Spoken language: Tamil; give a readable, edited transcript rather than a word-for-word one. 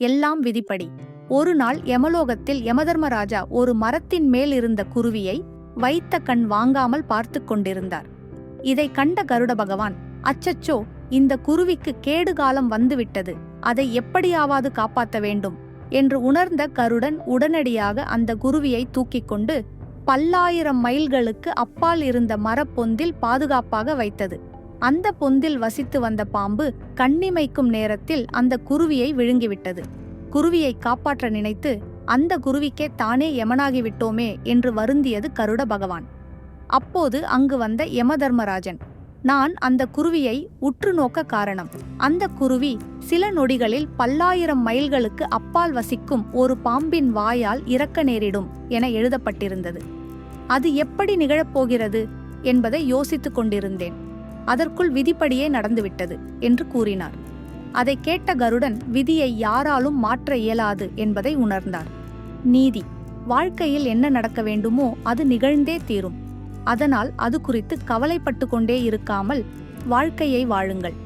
எல்லாம் விதிப்படி. ஒரு நாள் யமலோகத்தில் யமதர்மராஜா ஒரு மரத்தின் மேல் இருந்த குருவியை வைத்த கண் வாங்காமல் பார்த்து கொண்டிருந்தார். இதை கண்ட கருட பகவான், அச்சச்சோ, இந்த குருவிக்கு கேடு காலம் வந்துவிட்டது, அதை எப்படியாவது காப்பாற்ற வேண்டும் என்று உணர்ந்த கருடன் உடனடியாக அந்த குருவியை தூக்கிக் கொண்டு பல்லாயிரம் மைல்களுக்கு அப்பால் இருந்த மரப்பொந்தில் பாதுகாப்பாக வைத்தது. அந்த பொந்தில் வசித்து வந்த பாம்பு கண்ணிமைக்கும் நேரத்தில் அந்த குருவியை விழுங்கிவிட்டது. குருவியை காப்பாற்ற நினைத்து அந்த குருவிக்கே தானே யமனாகிவிட்டோமே என்று வருந்தியது கருட பகவான். அப்போது அங்கு வந்த யமதர்மராஜன், நான் அந்த குருவியை உற்று நோக்க காரணம், அந்த குருவி சில நொடிகளில் பல்லாயிரம் மைல்களுக்கு அப்பால் வசிக்கும் ஒரு பாம்பின் வாயால் இறக்க நேரிடும் என எழுதப்பட்டிருந்தது. அது எப்படி நிகழப்போகிறது என்பதை யோசித்துக் கொண்டிருந்தேன். அதற்குள் விதிப்படியே நடந்துவிட்டது என்று கூறினார். அதை கேட்ட கருடன் விதியை யாராலும் மாற்ற இயலாது என்பதை உணர்ந்தார். நீதி, வாழ்க்கையில் என்ன நடக்க வேண்டுமோ அது நிகழ்ந்தே தீரும். அதனால் அது குறித்து கவலைப்பட்டு கொண்டே இருக்காமல் வாழ்க்கையை வாழுங்கள்.